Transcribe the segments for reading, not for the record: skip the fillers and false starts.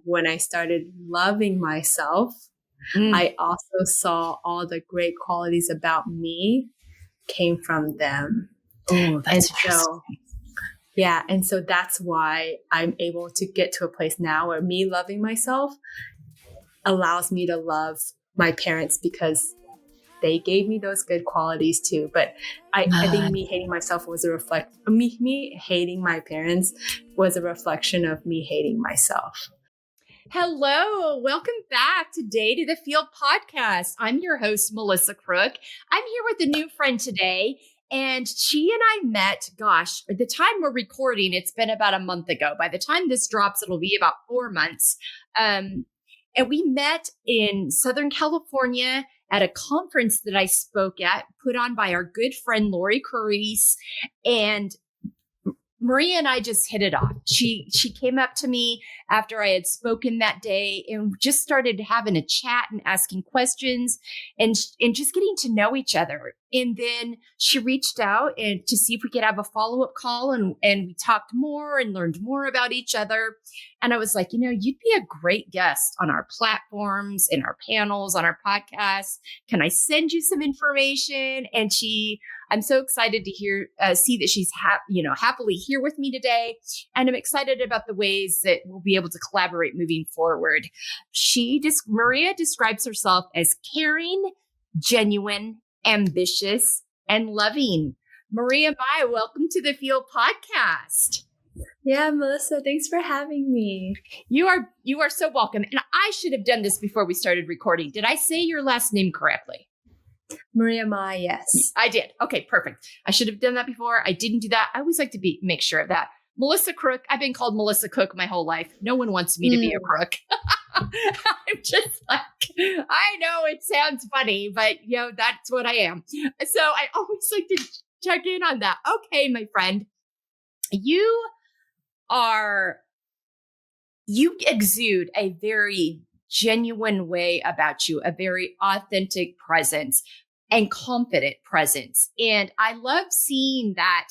when I started loving myself, I also saw all the great qualities about me came from them. Oh, that's so, yeah. And so that's why I'm able to get to a place now where me loving myself allows me to love my parents because they gave me those good qualities too. But I think me hating myself was me hating my parents was a reflection of me hating myself. Hello, welcome back today to the F.E.E.L Podcast. I'm your host, Melissa Crook. I'm here with a new friend today, and she and I met, at the time we're recording, it's been about a month ago. By the time this drops, it'll be about 4 months. And we met in Southern California at a conference that I spoke at, put on by our good friend, Lori Curries, and Maria and I just hit it off. She came up to me after I had spoken that day and just started having a chat and asking questions and just getting to know each other. And then she reached out and to see if we could have a follow-up call and we talked more and learned more about each other. And I was like, you'd be a great guest on our platforms, in our panels, on our podcast. Can I send you some information? And I'm so excited to see that she's happily here with me today. And I'm excited about the ways that we'll be able to collaborate moving forward. Maria describes herself as caring, genuine, ambitious, and loving. Maria Mai, welcome to the F.E.E.L Podcast. Yeah, Melissa, thanks for having me. You are so welcome. And I should have done this before we started recording. Did I say your last name correctly? Maria Mai, yes. I did. Okay, perfect. I should have done that before. I didn't do that. I always like to make sure of that. Melissa Crook. I've been called Melissa Cook my whole life. No one wants me to be a crook. I'm just like, I know it sounds funny, but that's what I am. So I always like to check in on that. Okay, my friend, you exude a very genuine way about you, a very authentic presence and confident presence. And I love seeing that,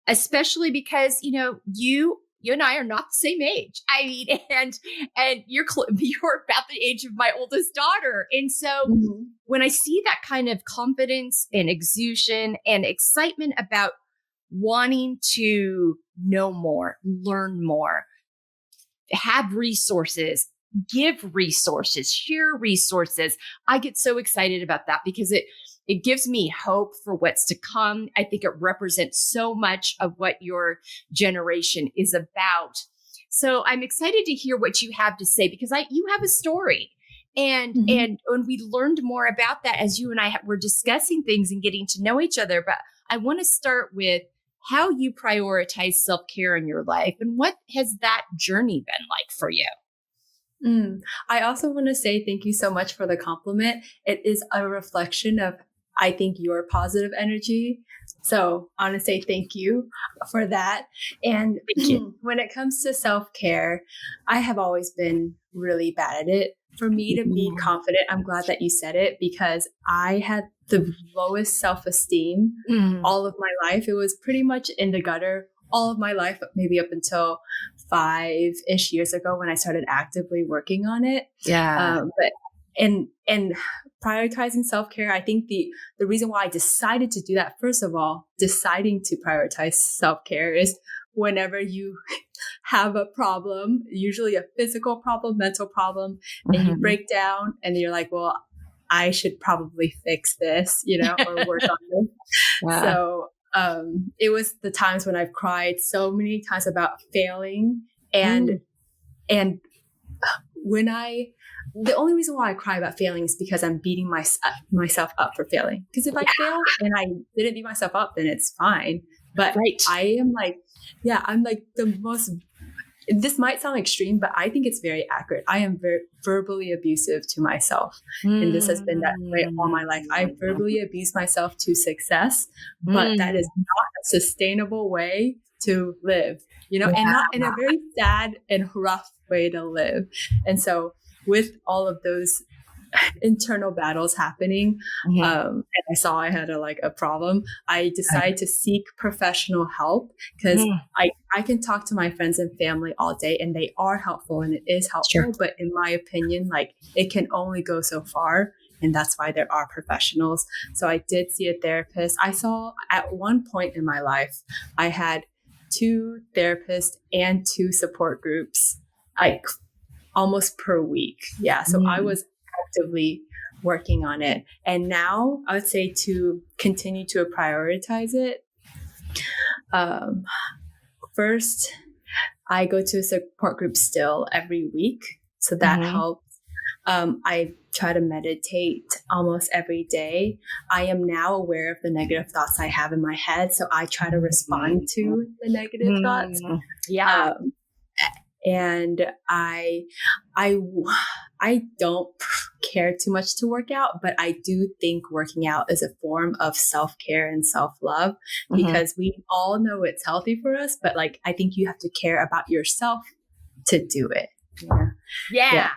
especially because, you and I are not the same age. I mean, and you're about the age of my oldest daughter. And so when I see that kind of confidence and exusion and excitement about wanting to know more, learn more, have resources, give resources, share resources. I get so excited about that because it gives me hope for what's to come. I think it represents so much of what your generation is about. So I'm excited to hear what you have to say because you have a story. And we learned more about that as you and I were discussing things and getting to know each other. But I want to start with how you prioritize self-care in your life and what has that journey been like for you? I also want to say thank you so much for the compliment. It is a reflection of, I think, your positive energy. So I want to say thank you for that. And thank you. When it comes to self-care, I have always been really bad at it. For me to be confident, I'm glad that you said it because I had the lowest self-esteem all of my life. It was pretty much in the gutter all of my life, maybe up until 5-ish years ago when I started actively working on it. Yeah. But prioritizing self-care, I think the reason why I decided to do that, first of all, deciding to prioritize self-care is whenever you have a problem, usually a physical problem, mental problem, and you break down and you're like, well, I should probably fix this, or work on this. Wow. So it was the times when I've cried so many times about failing and when the only reason why I cry about failing is because I'm beating myself up for failing. Because if I fail and I didn't beat myself up, then it's fine. But I am like, I'm like the most, this might sound extreme, but I think it's very accurate. I am very verbally abusive to myself. And this has been that way all my life. I verbally abuse myself to success, but that is not a sustainable way to live, and not in a very sad and rough way to live. And so with all of those internal battles happening, and I saw I had a problem, I decided to seek professional help, because I can talk to my friends and family all day and they are helpful and it is helpful, but in my opinion, like it can only go so far. And that's why there are professionals. So I did see a therapist. I saw at one point in my life, I had 2 therapists and 2 support groups, like almost per week. Yeah. So I was actively working on it. And now I would say to continue to prioritize it. First, I go to a support group still every week. So that helps. I try to meditate almost every day. I am now aware of the negative thoughts I have in my head. So I try to respond to the negative thoughts. Yeah. And I don't care too much to work out, but I do think working out is a form of self-care and self-love, because we all know it's healthy for us, but like, I think you have to care about yourself to do it. Yeah.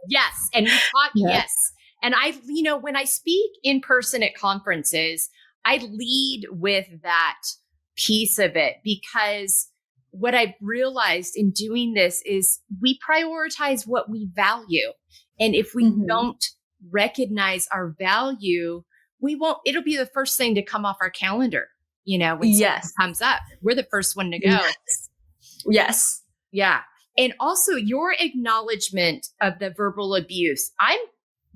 Yes. And we talk, yes. And when I speak in person at conferences, I lead with that piece of it, because what I've realized in doing this is we prioritize what we value. And if we don't recognize our value, it'll be the first thing to come off our calendar, when something comes up. We're the first one to go. Yes. Yeah. And also your acknowledgement of the verbal abuse.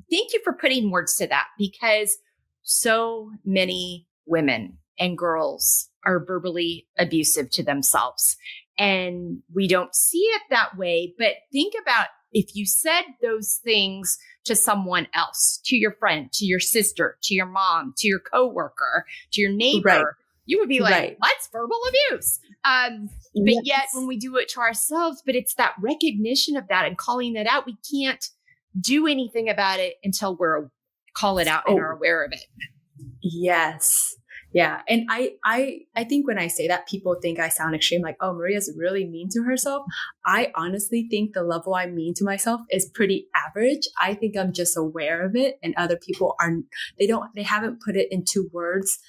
Thank you for putting words to that, because so many women and girls are verbally abusive to themselves, and we don't see it that way. But think about if you said those things to someone else, to your friend, to your sister, to your mom, to your coworker, to your neighbor, you would be like, what's verbal abuse? But yet when we do it to ourselves, but it's that recognition of that and calling it out, we can't do anything about it until we're call it out and are aware of it. Yes. Yeah. And I think when I say that, people think I sound extreme, like, oh, Maria's really mean to herself. I honestly think the level I'm mean to myself is pretty average. I think I'm just aware of it, and other people they haven't put it into words,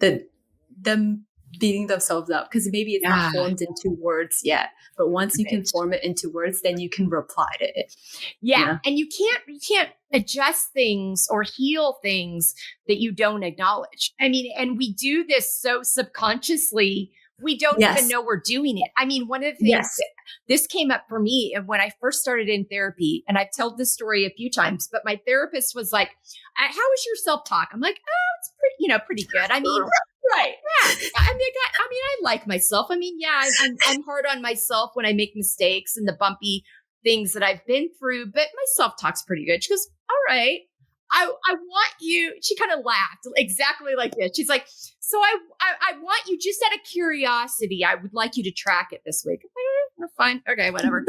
them beating themselves up, because maybe it's not formed into words yet. But once you can form it into words, then you can reply to it. Yeah. And you can't adjust things or heal things that you don't acknowledge. I mean, and we do this so subconsciously, we don't even know we're doing it. I mean, one of the things this came up for me when I first started in therapy, and I've told this story a few times, but my therapist was like, how is your self-talk? I'm like, oh, it's pretty good. I mean, right. Yeah. I mean, I like myself. I mean, yeah, I'm hard on myself when I make mistakes and the bumpy things that I've been through, but my self-talk's pretty good. She goes, all right, I want you. She kind of laughed exactly like this. She's like, so I want you, just out of curiosity, I would like you to track it this week. I'm like, fine. Okay, whatever.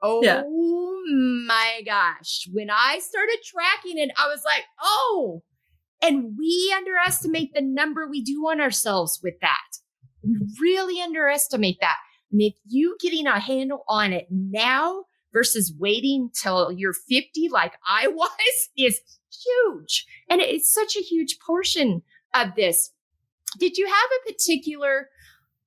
My gosh. When I started tracking it, I was like, oh, and we underestimate the number we do on ourselves with that. We really underestimate that. And if you getting a handle on it now versus waiting till you're 50, like I was, is huge. And it's such a huge portion of this. Did you have a particular,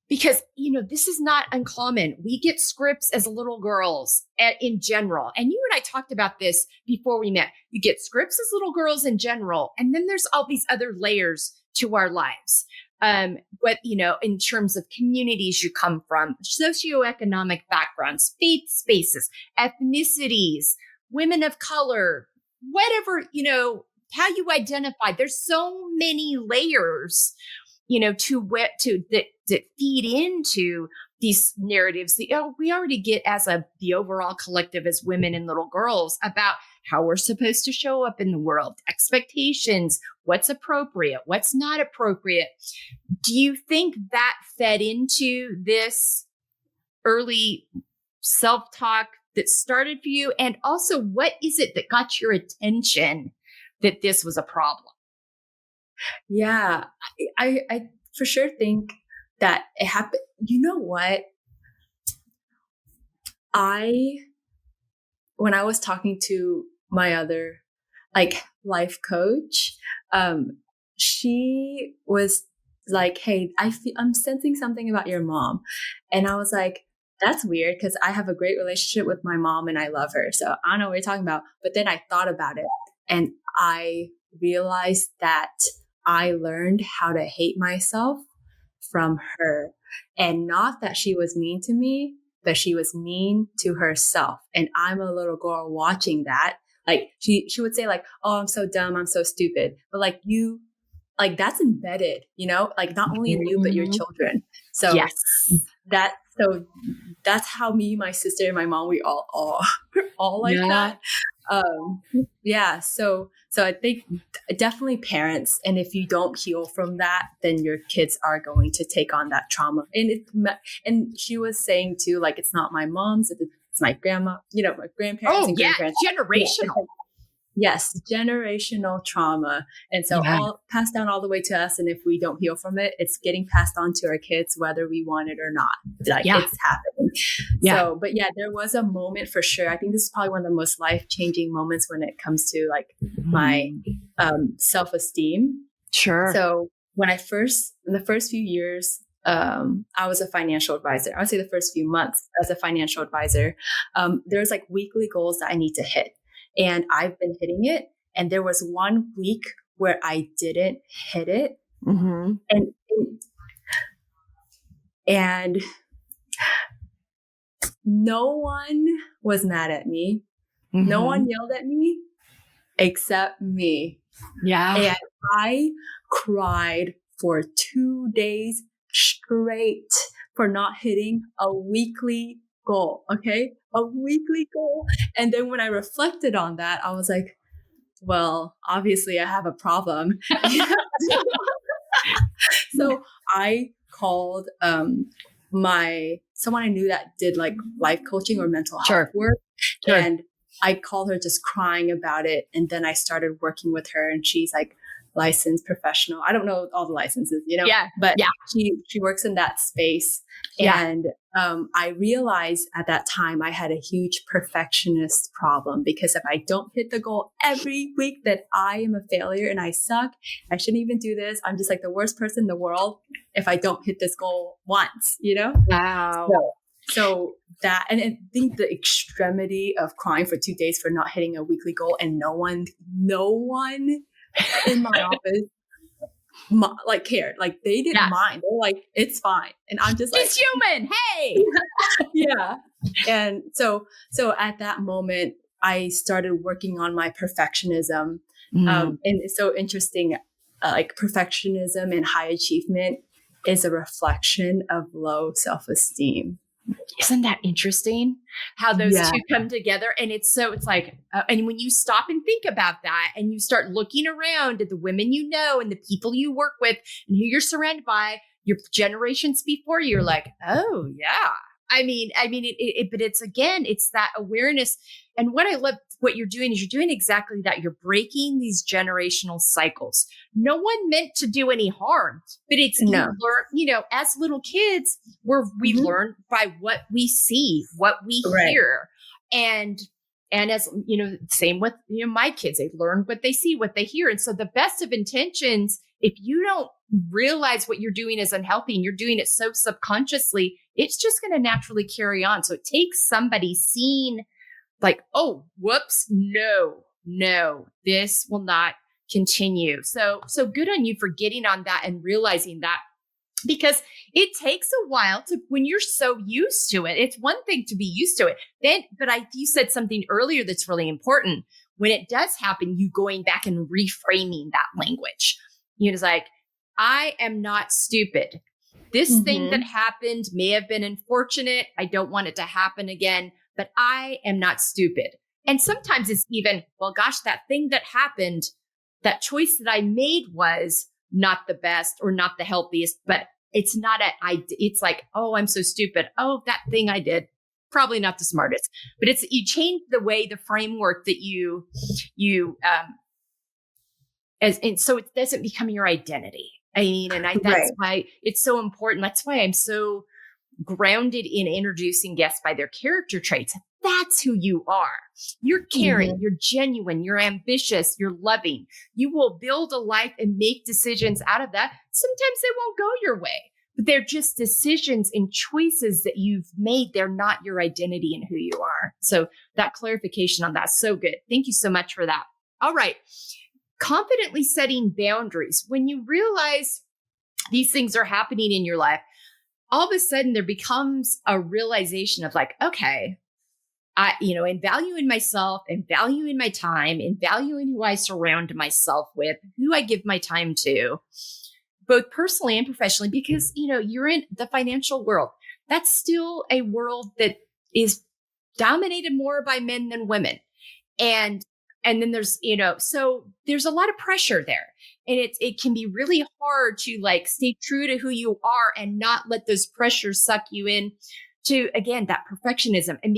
because, this is not uncommon. We get scripts as little girls in general. And you and I talked about this before we met. You get scripts as little girls in general. And then there's all these other layers to our lives. But, in terms of communities you come from, socioeconomic backgrounds, faith spaces, ethnicities, women of color, whatever, how you identify. There's so many layers, that feed into these narratives that we already get as the overall collective as women and little girls about how we're supposed to show up in the world, expectations, what's appropriate, what's not appropriate. Do you think that fed into this early self-talk that started for you? And also, what is it that got your attention that this was a problem? Yeah, I for sure think that it happened. You know what? When I was talking to my other like life coach, she was like, hey, I'm sensing something about your mom. And I was like, that's weird because I have a great relationship with my mom and I love her. So I don't know what you're talking about. But then I thought about it and I realized that I learned how to hate myself from her. And not that she was mean to me, but she was mean to herself. And I'm a little girl watching that. Like she would say like, oh, I'm so dumb. I'm so stupid. But like like that's embedded, like not only in you, but your children. So yes. That's how me, my sister, and my mom, we all like that. So I think definitely parents, and if you don't heal from that, then your kids are going to take on that trauma. And she was saying too, like, it's not my mom's, it's my grandma, my grandparents and grandparents. Generational. Yes, generational trauma. And so all passed down all the way to us. And if we don't heal from it, it's getting passed on to our kids, whether we want it or not. Like it's happening. Yeah. So, but there was a moment for sure. I think this is probably one of the most life-changing moments when it comes to like my self-esteem. Sure. So in the first few years, I was a financial advisor. I would say the first few months as a financial advisor, there's like weekly goals that I need to hit. And I've been hitting it. And there was one week where I didn't hit it. Mm-hmm. And no one was mad at me. Mm-hmm. No one yelled at me except me. Yeah. And I cried for 2 days straight for not hitting a weekly goal. Okay. A weekly goal. And then when I reflected on that, I was like, well, obviously I have a problem. So I called someone I knew that did like life coaching or mental health work. Sure. And I called her just crying about it. And then I started working with her and she's like licensed professional. I don't know all the licenses, but she works in that space. And I realized at that time I had a huge perfectionist problem because if I don't hit the goal every week, that I am a failure and I suck. I shouldn't even do this. I'm just like the worst person in the world if I don't hit this goal once, Wow. So that, and I think the extremity of crying for 2 days for not hitting a weekly goal and no one in my office like cared, like they didn't mind. They're like, it's fine. And I'm just like, it's human. Hey. Yeah. And so at that moment, I started working on my perfectionism. And it's so interesting, like perfectionism and high achievement is a reflection of low self-esteem. Isn't that interesting how those two come together? And it's like, and when you stop and think about that and you start looking around at the women and the people you work with and who you're surrounded by, your generations before you, you're like, oh yeah. I mean, but it's that awareness. And what I love, what you're doing is you're doing exactly that. You're breaking these generational cycles. No one meant to do any harm, but it's, you learn, as little kids, we learn by what we see, what we hear. And as, same with, my kids, they learn what they see, what they hear. And so the best of intentions, if you don't realize what you're doing is unhealthy and you're doing it so subconsciously, it's just going to naturally carry on. So it takes somebody seeing like, oh, whoops, no, this will not continue. So good on you for getting on that and realizing that, because it takes a while when you're so used to it. It's one thing to be used to it. You said something earlier that's really important. When it does happen, you going back and reframing that language. It's like, I am not stupid. This thing that happened may have been unfortunate. I don't want it to happen again, but I am not stupid. And sometimes it's even, well, gosh, that thing that happened, that choice that I made was not the best or not the healthiest, but it's not it's like, oh, I'm so stupid. Oh, that thing I did, probably not the smartest, but you change the way, the framework that and so it doesn't become your identity. That's why it's so important. That's why I'm so grounded in introducing guests by their character traits. that's who you are. You're caring, you're genuine, you're ambitious, you're loving. You will build a life and make decisions out of that. Sometimes they won't go your way, but they're just decisions and choices that you've made. They're not your identity and who you are. So that clarification on that's so good. Thank you so much for that. All right. Confidently setting boundaries. When you realize these things are happening in your life, all of a sudden there becomes a realization of like, okay, and value in myself and value in my time and value in who I surround myself with, who I give my time to, both personally and professionally, because, you're in the financial world. That's still a world that is dominated more by men than women. And then there's, so there's a lot of pressure there. And it can be really hard to like stay true to who you are and not let those pressures suck you in to, again, that perfectionism and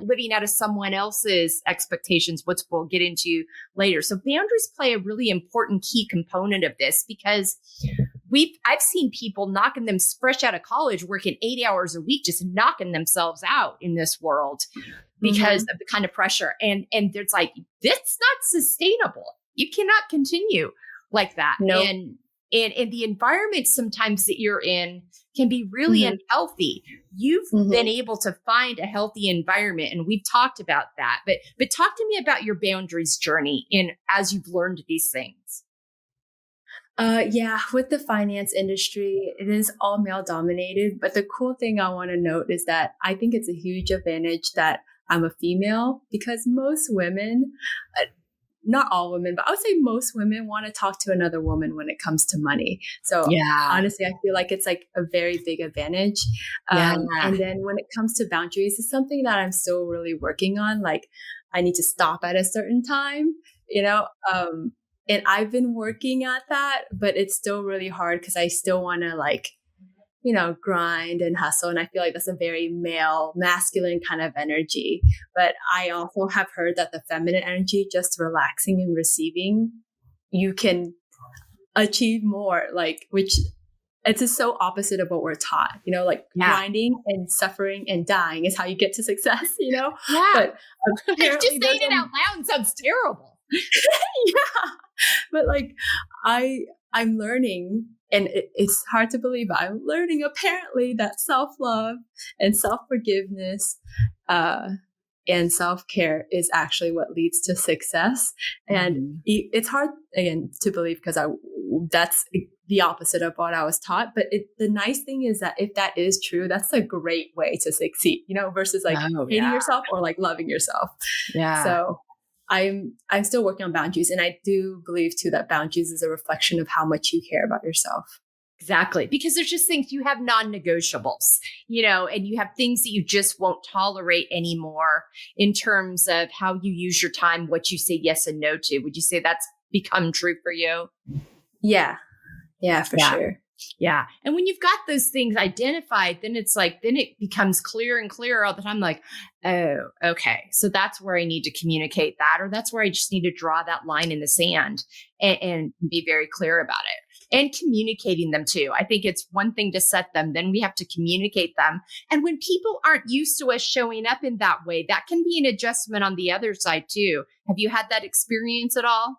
living out of someone else's expectations, which we'll get into later. So boundaries play a really important key component of this, because I've seen people knocking them fresh out of college, working 8 hours a week, just knocking themselves out in this world because of the kind of pressure. And it's like, that's not sustainable. You cannot continue like that. Nope. And the environment sometimes that you're in can be really unhealthy. You've been able to find a healthy environment, and we've talked about that. But talk to me about your boundaries journey as you've learned these things. Yeah, with the finance industry, it is all male dominated. But the cool thing I want to note is that I think it's a huge advantage that I'm a female, because most women, not all women, but I would say most women want to talk to another woman when it comes to money. So honestly, I feel like it's like a very big advantage. And then when it comes to boundaries, it's something that I'm still really working on. Like I need to stop at a certain time, and I've been working at that, but it's still really hard because I still want to grind and hustle. And I feel like that's a very masculine kind of energy. But I also have heard that the feminine energy, just relaxing and receiving, you can achieve more, which it's just so opposite of what we're taught, grinding and suffering and dying is how you get to success, Yeah. But just saying it out loud sounds terrible. Yeah. But I'm learning, and it's hard to believe, but I'm learning apparently that self-love and self-forgiveness and self-care is actually what leads to success. And it's hard, again, to believe because that's the opposite of what I was taught. But the nice thing is that if that is true, that's a great way to succeed, versus hating yourself or loving yourself. Yeah. So I'm still working on boundaries. And I do believe too that boundaries is a reflection of how much you care about yourself. Exactly. Because there's just things you have non-negotiables, and you have things that you just won't tolerate anymore in terms of how you use your time, what you say yes and no to. Would you say that's become true for you? Yeah. Yeah, for sure. Yeah. And when you've got those things identified, then it becomes clearer and clearer all the time. Like, oh, okay. So that's where I need to communicate that, or that's where I just need to draw that line in the sand and be very clear about it. And communicating them too. I think it's one thing to set them, then we have to communicate them. And when people aren't used to us showing up in that way, that can be an adjustment on the other side too. Have you had that experience at all?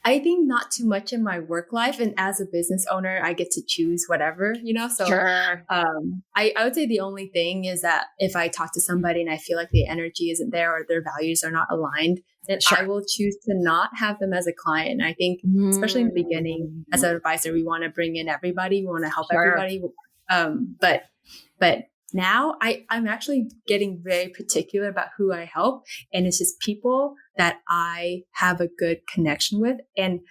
I think not too much in my work life. And as a business owner, I get to choose whatever, So Sure. I would say the only thing is that if I talk to somebody and I feel like the energy isn't there or their values are not aligned, then I will choose to not have them as a client. And I think, especially in the beginning, as an advisor, we want to bring in everybody. We want to help everybody. But now I'm actually getting very particular about who I help. And it's just people that I have a good connection with. And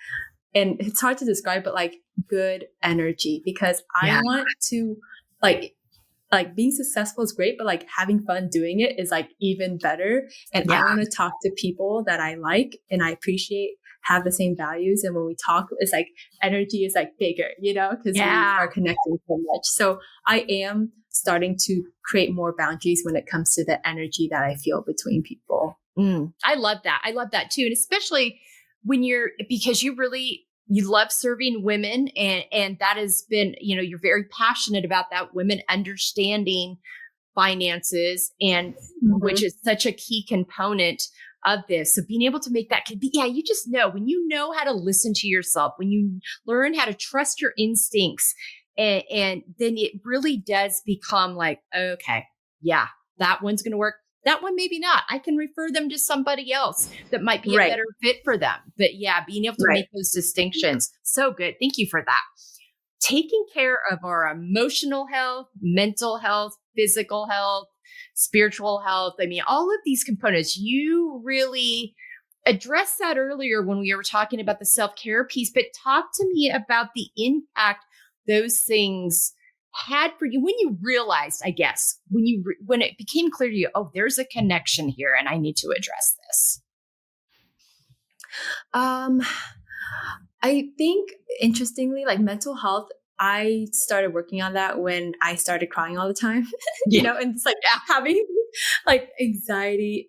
it's hard to describe, but good energy, because I want to being successful is great, but having fun doing it is even better. And I want to talk to people that I like and I appreciate, have the same values. And when we talk, it's energy is bigger, because we are connecting so much. So I am starting to create more boundaries when it comes to the energy that I feel between people. I love that. I love that too. And especially when because you love serving women, and that has been, you're very passionate about that, women understanding finances, and which is such a key component of this. So being able to make that could be, you just know when you know how to listen to yourself, when you learn how to trust your instincts, and then it really does become like, okay, yeah, that one's going to work. That one, maybe not. I can refer them to somebody else that might be a better fit for them. But yeah, being able to make those distinctions. So good. Thank you for that. Taking care of our emotional health, mental health, physical health, spiritual health. I mean, all of these components, you really addressed that earlier when we were talking about the self-care piece, but talk to me about the impact those things had for you when you realized, I guess, when it became clear to you, oh, there's a connection here and I need to address this. I think interestingly, like mental health, I started working on that when I started crying all the time, you know, and it's like having like anxiety,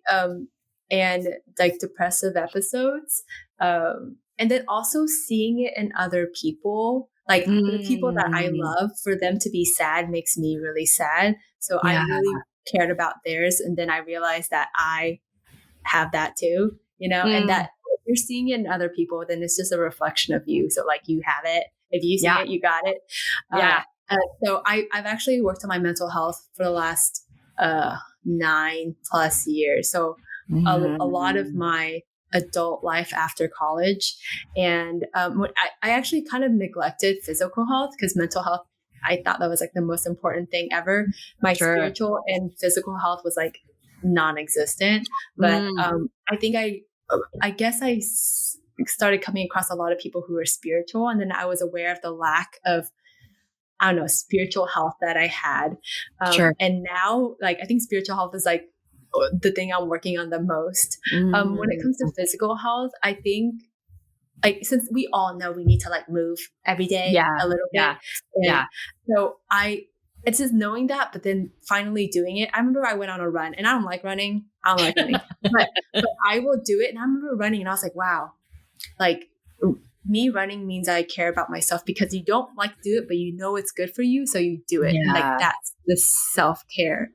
and like depressive episodes. And then also seeing it in other people, like the people that I love, for them to be sad makes me really sad. So I really cared about theirs. And then I realized that I have that too, you know, and that if you're seeing it in other people, then it's just a reflection of you. So like you have it. If you see it, you got it. So I've actually worked on my mental health for the last 9+ years. So a lot of my adult life after college. And I actually kind of neglected physical health because mental health, I thought that was like the most important thing ever. My spiritual and physical health was like non-existent. But I think I guess I started coming across a lot of people who were spiritual. And then I was aware of the lack of, I don't know, spiritual health that I had. And now, like, I think spiritual health is like the thing I'm working on the most. When it comes to physical health, I think, like, since we all know we need to like move every day a little bit. So it's just knowing that, but then finally doing it. I remember I went on a run, and I don't like running. but I will do it. And I remember running, and I was like, wow, like me running means I care about myself, because you don't like to do it, but you know it's good for you. So you do it. Like that's the self-care,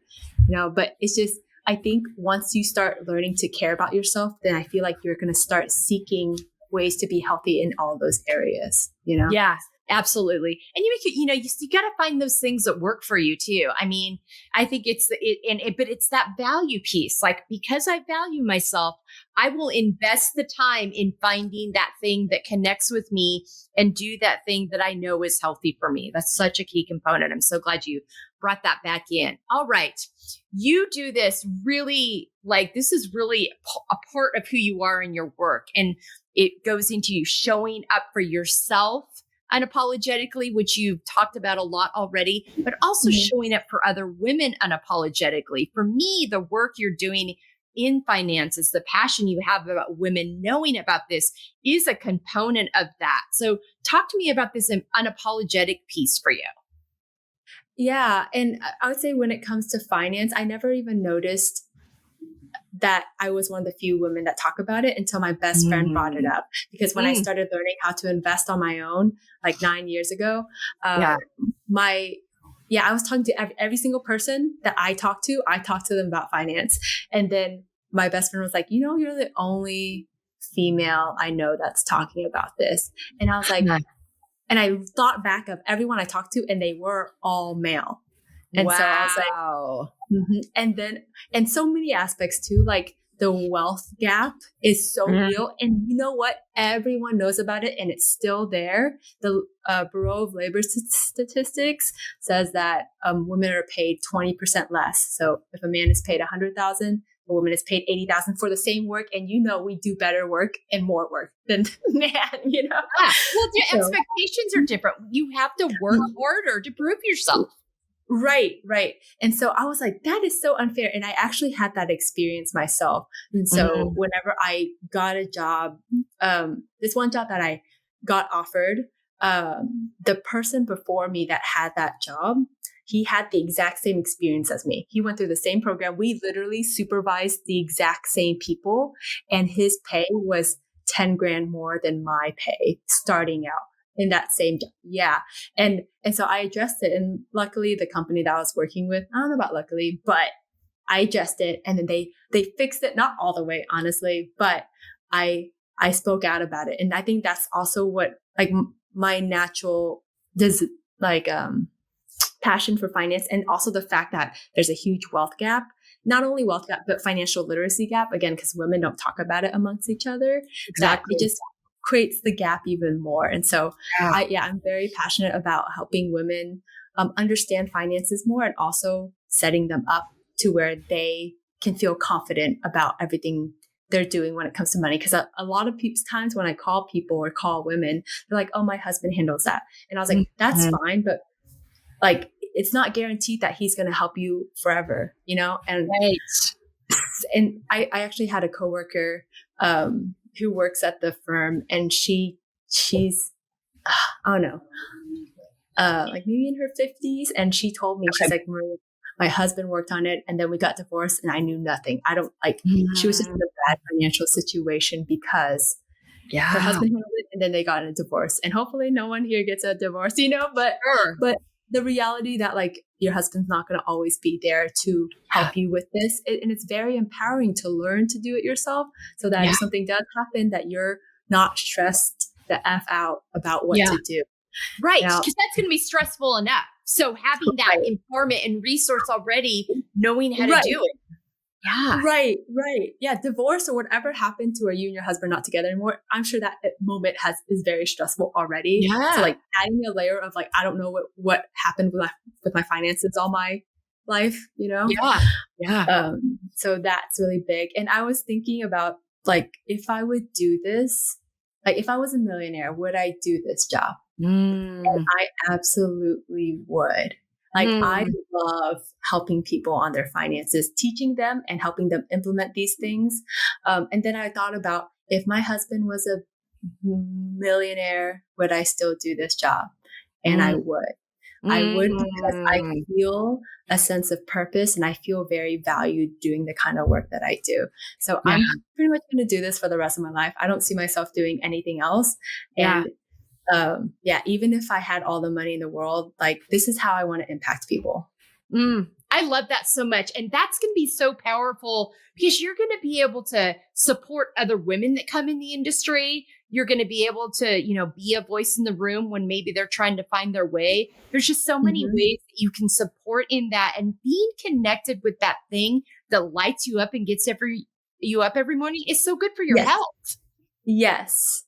you know, but it's just, I think once you start learning to care about yourself, then I feel like you're going to start seeking ways to be healthy in all those areas, you know? Yeah, absolutely. And you got to find those things that work for you too. I mean, I think but it's that value piece. Like, because I value myself, I will invest the time in finding that thing that connects with me and do that thing that I know is healthy for me. That's such a key component. I'm so glad you brought that back in. All right. You do this really, like, this is really a part of who you are in your work. And it goes into you showing up for yourself unapologetically, which you've talked about a lot already, but also showing up for other women unapologetically. For me, the work you're doing in finances, the passion you have about women knowing about this is a component of that. So talk to me about this unapologetic piece for you. Yeah. And I would say when it comes to finance, I never even noticed that I was one of the few women that talk about it until my best friend brought it up. Because when I started learning how to invest on my own, like 9 years ago, I was talking to every single person that I talked to them about finance. And then my best friend was like, you know, you're the only female I know that's talking about this. And I was like, and I thought back of everyone I talked to, and they were all male. And so I was like, and so many aspects too, like the wealth gap is so real. And you know what? Everyone knows about it, and it's still there. The Bureau of Labor Statistics says that women are paid 20% less. So if a man is paid $100,000, a woman is paid $80,000 for the same work. And you know, we do better work and more work than man, you know? Well, the expectations are different. You have to work harder to prove yourself. Right. And so I was like, that is so unfair. And I actually had that experience myself. And so whenever I got a job, this one job that I got offered, the person before me that had that job, he had the exact same experience as me. He went through the same program. We literally supervised the exact same people, and his pay was 10 grand more than my pay starting out. in that same job. Yeah. And so I addressed it. And luckily the company that I was working with, I don't know about luckily, but I addressed it, and then they fixed it, not all the way, honestly, but I spoke out about it. And I think that's also what like my natural passion for finance, and also the fact that there's a huge wealth gap, not only wealth gap, but financial literacy gap, again, because women don't talk about it amongst each other. Exactly. That it just creates the gap even more. And so I'm very passionate about helping women understand finances more, and also setting them up to where they can feel confident about everything they're doing when it comes to money. Because a lot of times when I call people or call women, they're like, oh, my husband handles that. And I was like, that's fine, but like, it's not guaranteed that he's going to help you forever, you know? And, and I actually had a coworker who works at the firm, and she's, I don't know, like maybe in her 50s. And she told me, she's like, Maria, my husband worked on it, and then we got divorced, and I knew nothing. I don't like, she was just in a bad financial situation because her husband handled it, and then they got a divorce. And hopefully no one here gets a divorce, you know, but the reality that like your husband's not going to always be there to help you with this. And it's very empowering to learn to do it yourself, so that if something does happen, that you're not stressed the F out about what to do. Right. Because that's going to be stressful enough. So having that empowerment and resource already, knowing how to do it. Yeah. Right. Yeah. Divorce or whatever happened to where you and your husband not together anymore, I'm sure that moment is very stressful already. Yeah. So like adding a layer of like, I don't know what happened with my finances all my life, you know? Yeah. So that's really big. And I was thinking about like, if I would do this, like if I was a millionaire, would I do this job? And I absolutely would. Like I love helping people on their finances, teaching them and helping them implement these things. And then I thought about, if my husband was a millionaire, would I still do this job? And I would. I would, because I feel a sense of purpose, and I feel very valued doing the kind of work that I do. So I'm pretty much going to do this for the rest of my life. I don't see myself doing anything else. And even if I had all the money in the world, like this is how I want to impact people. I love that so much. And that's going to be so powerful, because you're going to be able to support other women that come in the industry. You're going to be able to, you know, be a voice in the room when maybe they're trying to find their way. There's just so many ways that you can support in that, and being connected with that thing that lights you up and gets you up every morning is so good for your health. Yes.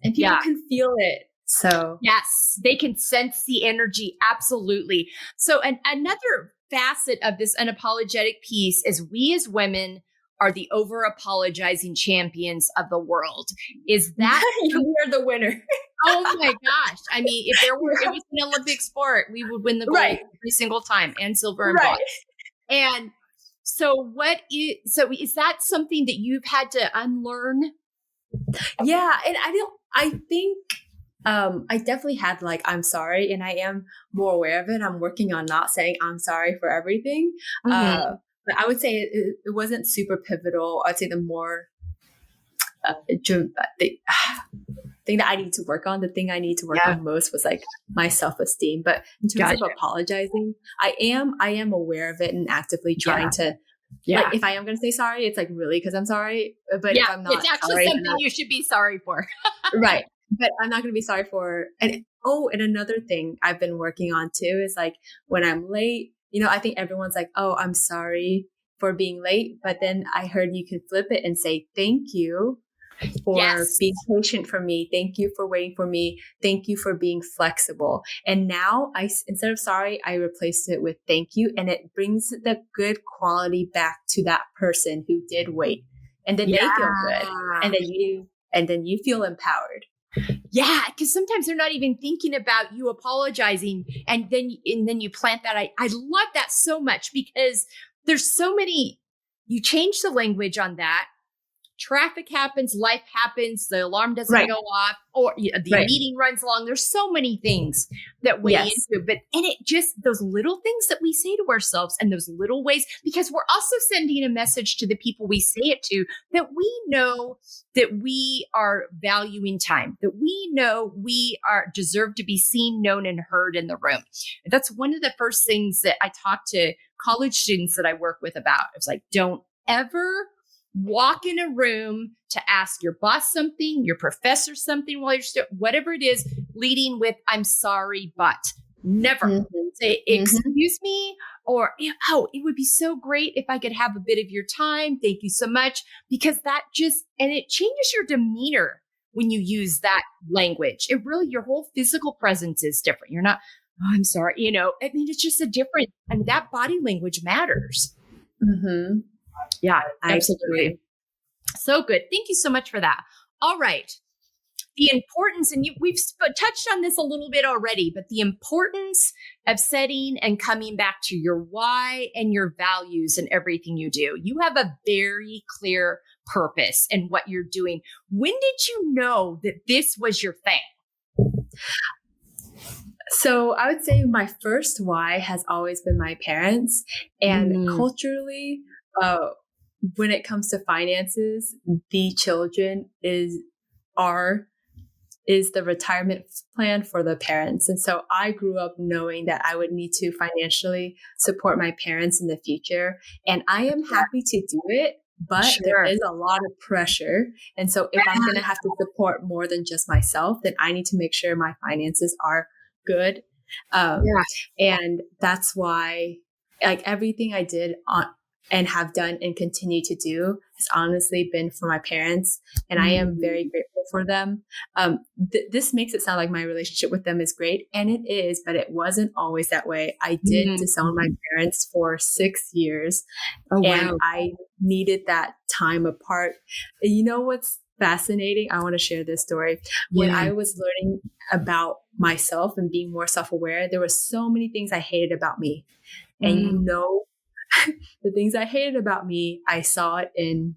And people can feel it. So yes, they can sense the energy. Absolutely. So another facet of this unapologetic piece is we as women are the over apologizing champions of the world. Is that we are the winner? Oh my gosh. I mean, if it was an Olympic sport, we would win the gold every single time, and silver and bronze. And so is that something that you've had to unlearn? Yeah. And I think I definitely had like, I'm sorry. And I am more aware of it. I'm working on not saying I'm sorry for everything. But I would say it wasn't super pivotal. I'd say the more thing that I need to work on, the thing I need to work on most was like my self-esteem. But in terms of apologizing, I am aware of it and actively trying to. Like, if I am going to say sorry, it's like really because I'm sorry. But if I'm not, it's actually something you should be sorry for. Right. But I'm not going to be sorry for. And another thing I've been working on too is like when I'm late, you know, I think everyone's like, oh, I'm sorry for being late. But then I heard you can flip it and say, thank you for being patient for me. Thank you for waiting for me. Thank you for being flexible. And now instead of sorry, I replaced it with thank you. And it brings the good quality back to that person who did wait. And then they feel good. And then you feel empowered. Yeah, because sometimes they're not even thinking about you apologizing, and then you plant that. I love that so much, because there's so many. You change the language on that, traffic happens, life happens, the alarm doesn't go off, or the meeting runs long. There's so many things that weigh into it. And it just, those little things that we say to ourselves and those little ways, because we're also sending a message to the people we say it to, that we know that we are valuing time, that we know we are deserve to be seen, known, and heard in the room. That's one of the first things that I talk to college students that I work with about. It's like, don't ever walk in a room to ask your boss something, your professor something while you're whatever it is, leading with, I'm sorry, but never say, excuse me, or, oh, it would be so great if I could have a bit of your time. Thank you so much. Because that just, and it changes your demeanor when you use that language. It really, your whole physical presence is different. You're not, oh, I'm sorry. I mean, it's just a different, and that body language matters. Mm-hmm. Yeah, absolutely. So good. Thank you so much for that. All right. The importance, and we've touched on this a little bit already, but the importance of setting and coming back to your why and your values in everything you do. You have a very clear purpose in what you're doing. When did you know that this was your thing? So I would say my first why has always been my parents, and culturally, when it comes to finances, the children is the retirement plan for the parents. And so I grew up knowing that I would need to financially support my parents in the future. And I am happy to do it, but there is a lot of pressure. And so if I'm going to have to support more than just myself, then I need to make sure my finances are good. And that's why, like, everything I did and have done and continue to do has honestly been for my parents. And I am very grateful for them. This makes it sound like my relationship with them is great. And it is, but it wasn't always that way. I did disown my parents for 6 years. Oh, wow. And I needed that time apart. You know what's fascinating? I want to share this story. When I was learning about myself and being more self-aware, there were so many things I hated about me. And the things I hated about me, I saw it in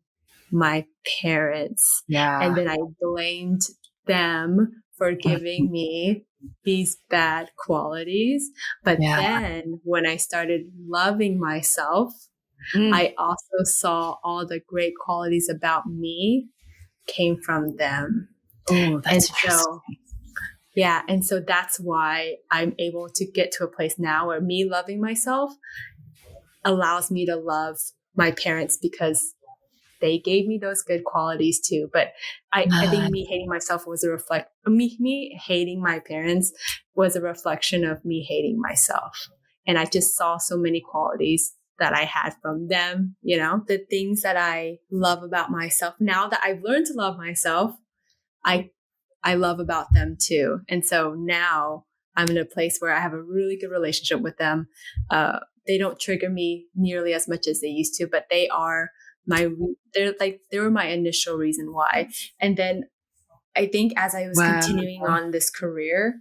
my parents. Yeah. And then I blamed them for giving me these bad qualities. But then when I started loving myself, I also saw all the great qualities about me came from them. Oh, that's interesting. And so that's why I'm able to get to a place now where me loving myself allows me to love my parents because they gave me those good qualities too. But I think me hating myself was me hating my parents was a reflection of me hating myself. And I just saw so many qualities that I had from them, the things that I love about myself. Now that I've learned to love myself, I love about them too. And so now I'm in a place where I have a really good relationship with them. They don't trigger me nearly as much as they used to, but they were my initial reason why. And then I think as I was continuing on this career,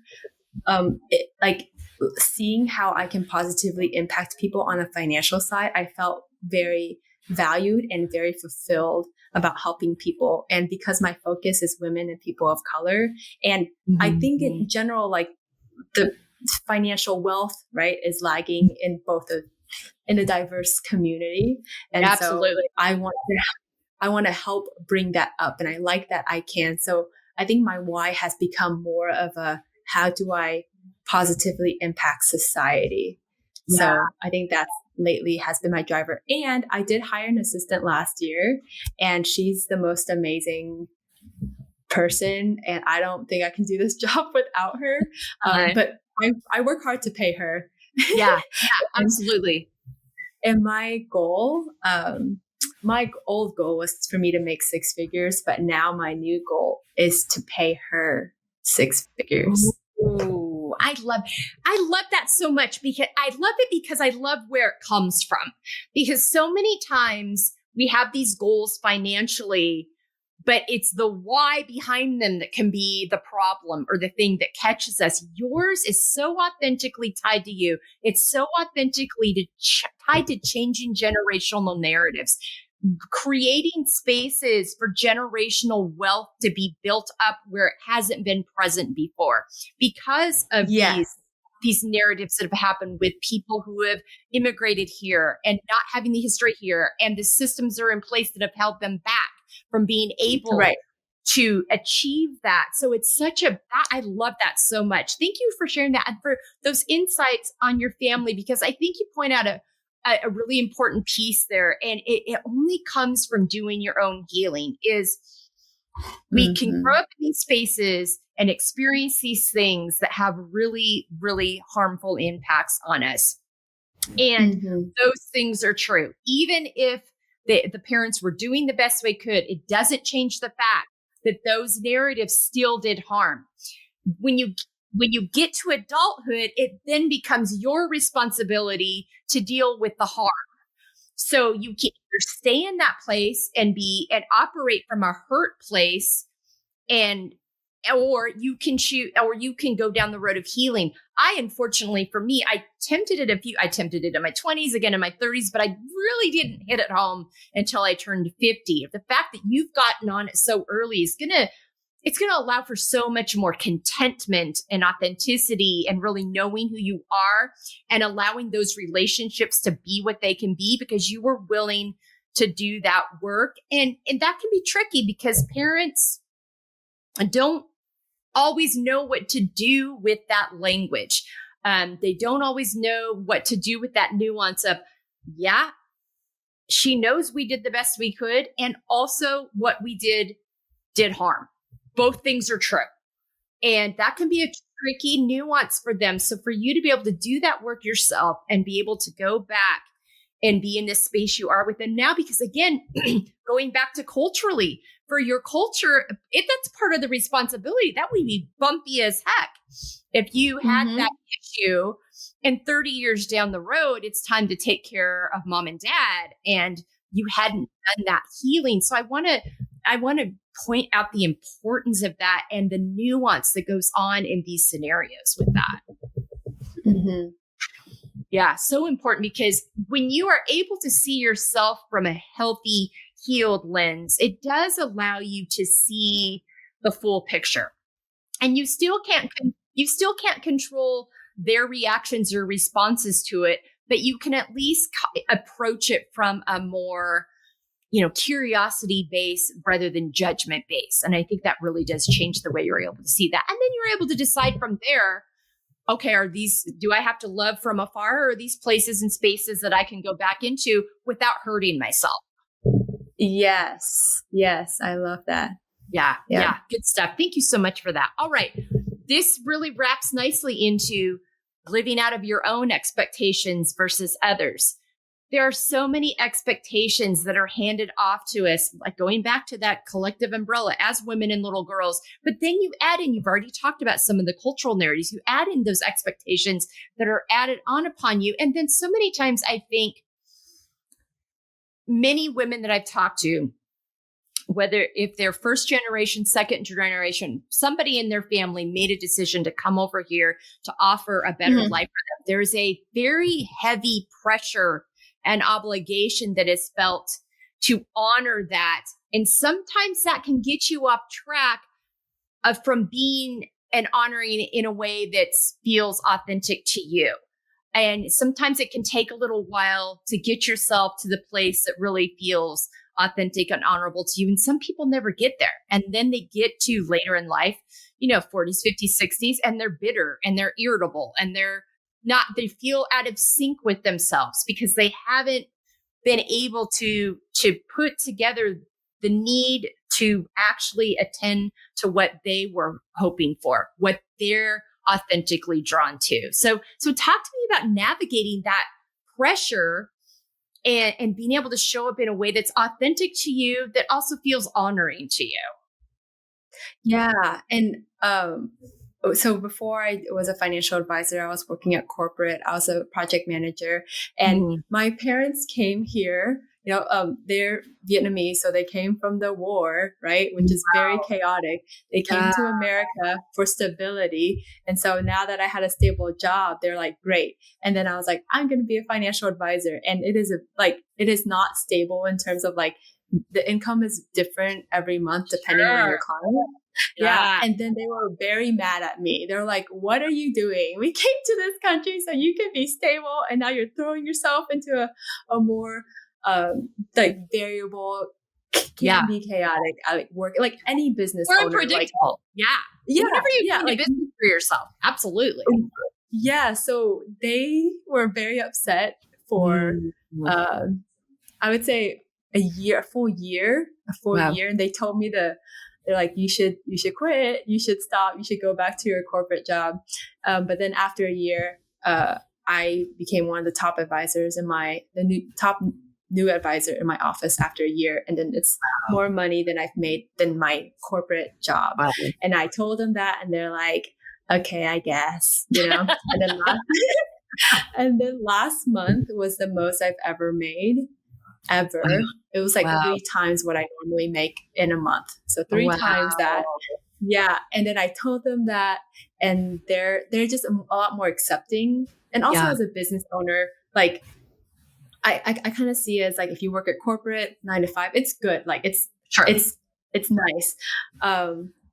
seeing how I can positively impact people on a financial side, I felt very valued and very fulfilled about helping people. And because my focus is women and people of color, and I think in general, like the financial wealth, right, is lagging in in a diverse community. And absolutely. So I want to help bring that up. And I like that I can. So I think my why has become more of a, how do I positively impact society? Yeah. So I think that lately has been my driver. And I did hire an assistant last year, and she's the most amazing person. And I don't think I can do this job without her. But I work hard to pay her. Yeah, absolutely. And my goal, my old goal was for me to make 6 figures, but now my new goal is to pay her 6 figures. Ooh, I love that so much because I love where it comes from. Because so many times we have these goals financially, but it's the why behind them that can be the problem or the thing that catches us. Yours is so authentically tied to you. It's so authentically tied to changing generational narratives. creating spaces for generational wealth to be built up where it hasn't been present before because of these narratives that have happened with people who have immigrated here and not having the history here, and the systems are in place that have held them back from being able to achieve that. So it's I love that so much. Thank you for sharing that and for those insights on your family, because I think you point out a really important piece there. And it only comes from doing your own healing. Is we can grow up in these spaces and experience these things that have really, really harmful impacts on us. And those things are true. Even if the parents were doing the best they could, it doesn't change the fact that those narratives still did harm. When you get to adulthood, it then becomes your responsibility to deal with the harm. So you can either stay in that place and operate from a hurt place, or you can go down the road of healing. Unfortunately for me, I attempted it in my 20s, again in my 30s, but I really didn't hit it home until I turned 50. The fact that you've gotten on it so early is it's going to allow for so much more contentment and authenticity and really knowing who you are and allowing those relationships to be what they can be because you were willing to do that work. And that can be tricky because parents don't always know what to do with that language. They don't always know what to do with that nuance of, she knows we did the best we could. And also what we did harm. Both things are true. And that can be a tricky nuance for them. So for you to be able to do that work yourself and be able to go back and be in this space you are within now, because again, going back to culturally, for your culture, if that's part of the responsibility, that would be bumpy as heck. If you had that issue and 30 years down the road, it's time to take care of mom and dad and you hadn't done that healing. So I want to point out the importance of that and the nuance that goes on in these scenarios with that. Yeah, so important, because when you are able to see yourself from a healthy, healed lens, it does allow you to see the full picture. And you still can't control their reactions or responses to it, but you can at least approach it from a more curiosity base rather than judgment base. And I think that really does change the way you're able to see that. And then you're able to decide from there, okay, do I have to love from afar, or are these places and spaces that I can go back into without hurting myself? Yes. I love that. Yeah. Good stuff. Thank you so much for that. All right. This really wraps nicely into living out of your own expectations versus others. There are so many expectations that are handed off to us, like going back to that collective umbrella as women and little girls. But then you add in, you've already talked about some of the cultural narratives, you add in those expectations that are added on upon you. And then so many times I think many women that I've talked to, whether if they're first generation, second generation, somebody in their family made a decision to come over here to offer a better life for them. There's a very heavy pressure and obligation that is felt to honor that. And sometimes that can get you off track from being and honoring in a way that feels authentic to you. And sometimes it can take a little while to get yourself to the place that really feels authentic and honorable to you. And some people never get there. And then they get to later in life, 40s, 50s, 60s, and they're bitter and they're irritable and they feel out of sync with themselves because they haven't been able to put together the need to actually attend to what they were hoping for, what they're authentically drawn to. So talk to me about navigating that pressure and being able to show up in a way that's authentic to you, that also feels honoring to you. Yeah. And, so before I was a financial advisor, I was working at corporate. I was a project manager, and my parents came here they're Vietnamese, so they came from the war, right? Which is very chaotic. They came to America for stability. And so now that I had a stable job, they're like, great. And then I was like, I'm going to be a financial advisor. And it is not stable in terms of like, the income is different every month depending on your client. Yeah. And then they were very mad at me. They're like, what are you doing? We came to this country so you can be stable. And now you're throwing yourself into a more like variable, can be chaotic, like work, like any business or owner. Unpredictable. Whenever you do business for yourself. Absolutely. Yeah. So they were very upset for, I would say a full year. And they told me they're like, you should quit. You should stop. You should go back to your corporate job. But then after a year, I became one of the top advisors top new advisor in my office after a year. And then it's more money than I've made than my corporate job. Wow. And I told them that, and they're like, okay, I guess, and then last month was the most I've ever made. Ever. It was like 3 times what I normally make in a month. So 3 times that. Yeah. And then I told them that, and they're just a lot more accepting. And also as a business owner, like I kind of see it as like, if you work at corporate 9 to 5, it's good. Like it's nice.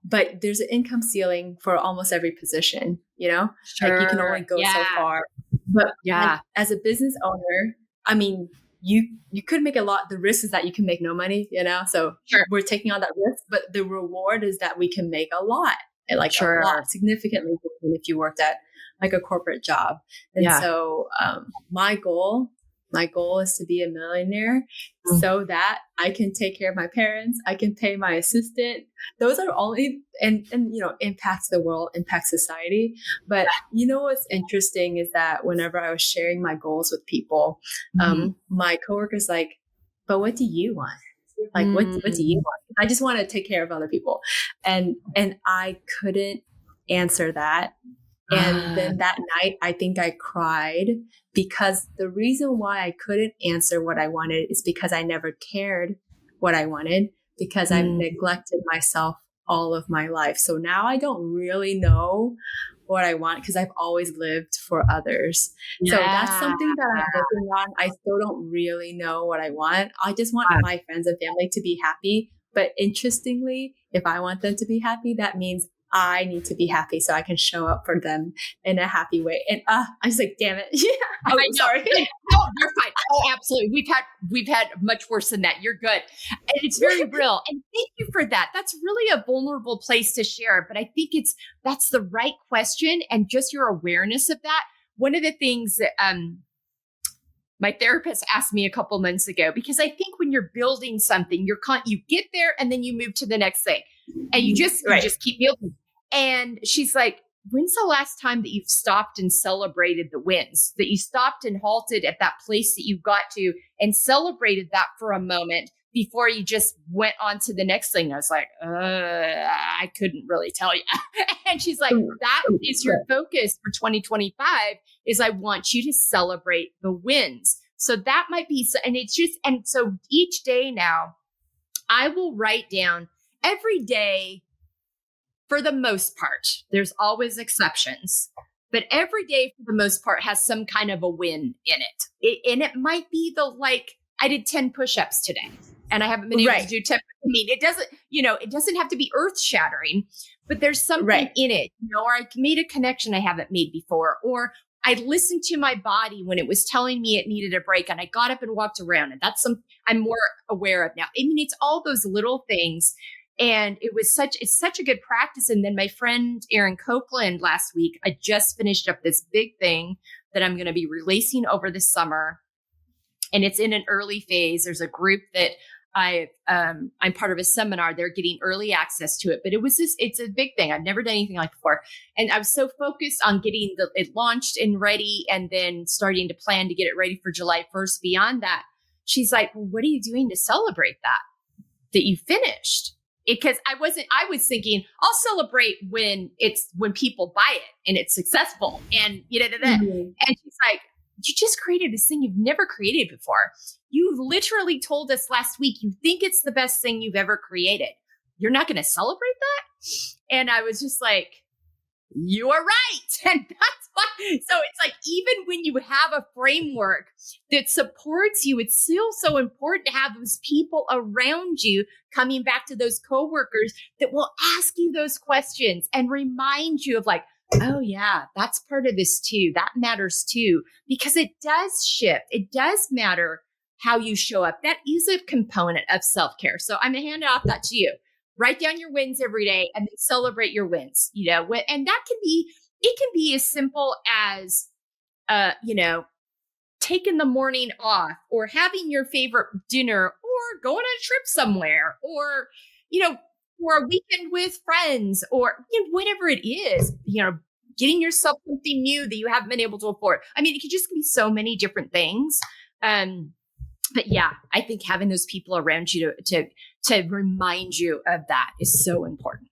But there's an income ceiling for almost every position, like you can only go so far. But as a business owner, I mean, you could make a lot. The risk is that you can make no money, so we're taking on that risk, but the reward is that we can make a lot, a lot, significantly than if you worked at like a corporate job. And so my goal is to be a millionaire so that I can take care of my parents. I can pay my assistant. Those are only, and impact the world, impact society. But what's interesting is that whenever I was sharing my goals with people, my coworkers like, but what do you want? Like, what do you want? I just want to take care of other people. And I couldn't answer that. And then that night, I think I cried, because the reason why I couldn't answer what I wanted is because I never cared what I wanted, because I've neglected myself all of my life. So now I don't really know what I want, because I've always lived for others. So that's something that I'm working on. I still don't really know what I want. I just want my friends and family to be happy. But interestingly, if I want them to be happy, that means I need to be happy so I can show up for them in a happy way. And I was like, damn it. Oh, sorry. No, you're fine. Oh, absolutely. We've had much worse than that. You're good. And it's very real. And thank you for that. That's really a vulnerable place to share. But I think that's the right question. And just your awareness of that. One of the things that my therapist asked me a couple months ago, because I think when you're building something, you get there and then you move to the next thing. And you just keep building. And she's like, when's the last time that you've stopped and celebrated the wins, that you stopped and halted at that place that you got to and celebrated that for a moment before you just went on to the next thing? I was like, I couldn't really tell you. And she's like, that is your focus for 2025, is I want you to celebrate the wins. So that might be, and so each day now I will write down every day. For the most part, there's always exceptions, but every day for the most part has some kind of a win in it. And it might be I did 10 push-ups today and I haven't been able to do 10. I mean, it doesn't have to be earth shattering, but there's something in it, or I made a connection I haven't made before, or I listened to my body when it was telling me it needed a break and I got up and walked around, and that's something I'm more aware of now. I mean, it's all those little things. And it's such a good practice. And then my friend Erin Copeland last week, I just finished up this big thing that I'm going to be releasing over the summer. And it's in an early phase. There's a group that I'm part of a seminar. They're getting early access to it, but it's a big thing. I've never done anything like before. And I was so focused on getting it launched and ready, and then starting to plan to get it ready for July 1st. Beyond that, she's like, well, what are you doing to celebrate that you finished? Because I was thinking I'll celebrate when people buy it and it's successful and and she's like, you just created this thing you've never created before. You literally told us last week you think it's the best thing you've ever created. You're not going to celebrate that? And I was just like, you are right. And that's why. So it's like, even when you have a framework that supports you, it's still so important to have those people around you, coming back to those coworkers, that will ask you those questions and remind you of like, oh yeah, that's part of this too. That matters too, because it does shift. It does matter how you show up. That is a component of self-care. So I'm going to hand off that to you. Write down your wins every day and then celebrate your wins, and that it can be as simple as, taking the morning off, or having your favorite dinner, or going on a trip somewhere, or, for a weekend with friends, or whatever it is, getting yourself something new that you haven't been able to afford. I mean, it could just be so many different things. But yeah, I think having those people around you to remind you of that is so important.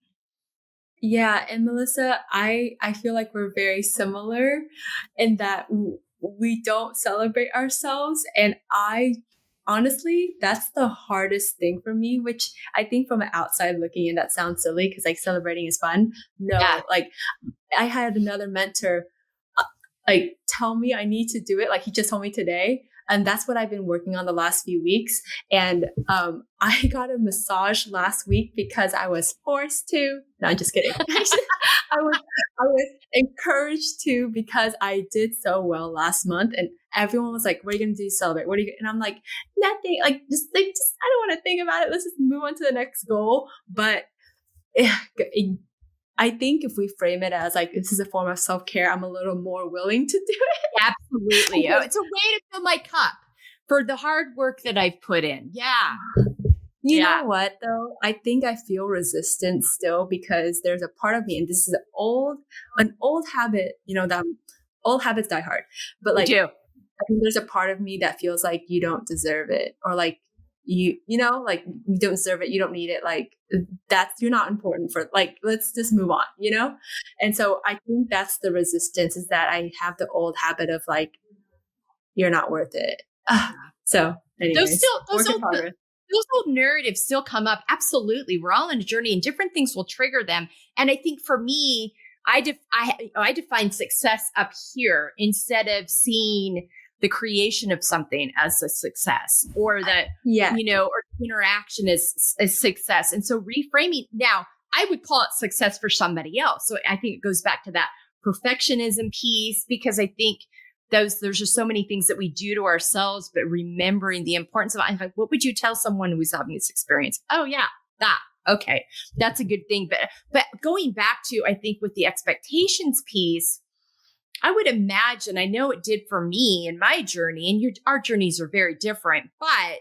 Yeah. And Melissa, I feel like we're very similar in that we don't celebrate ourselves. And honestly, that's the hardest thing for me, which I think from an outside looking in, that sounds silly because like celebrating is fun. No, like I had another mentor like tell me I need to do it. Like he just told me today. And that's what I've been working on the last few weeks. And I got a massage last week because I was forced to. No, I'm just kidding. I was encouraged to because I did so well last month. And everyone was like, what are you going to do to celebrate? What are you? And I'm like, nothing. Like, just I don't want to think about it. Let's just move on to the next goal. But I think if we frame it as like, this is a form of self-care, I'm a little more willing to do it. Absolutely. It's a way to fill my cup for the hard work that I've put in. Yeah. You know what though? I think I feel resistance still because there's a part of me, and this is an old habit, that old habits die hard, but like, I think there's a part of me that feels like you don't deserve it, or like, like you don't deserve it. You don't need it. Like you're not important for, like, let's just move on, And so I think that's the resistance, is that I have the old habit of like, you're not worth it. So anyways, those old narratives still come up. Absolutely. We're all on a journey and different things will trigger them. And I think for me, I define success up here instead of seeing the creation of something as a success, or that, or interaction as success. And so reframing, now I would call it success for somebody else. So I think it goes back to that perfectionism piece, because I think there's just so many things that we do to ourselves, but remembering the importance of it. Like, what would you tell someone who's having this experience? Oh yeah, that. Okay. That's a good thing. But going back to, I think with the expectations piece, I would imagine, I know it did for me in my journey, and our journeys are very different, but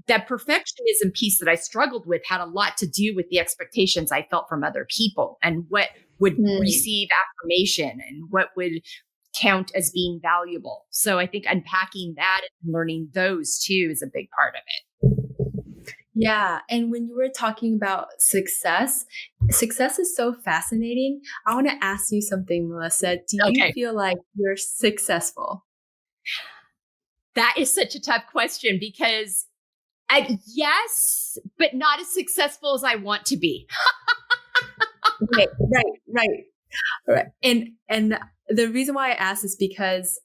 that perfectionism piece that I struggled with had a lot to do with the expectations I felt from other people, and what would receive affirmation and what would count as being valuable. So I think unpacking that and learning those too is a big part of it. Yeah. And when you were talking about success is so fascinating. I want to ask you something, Melissa. Do you feel like you're successful? That is such a tough question, because yes, but not as successful as I want to be. Right. And the reason why I ask is because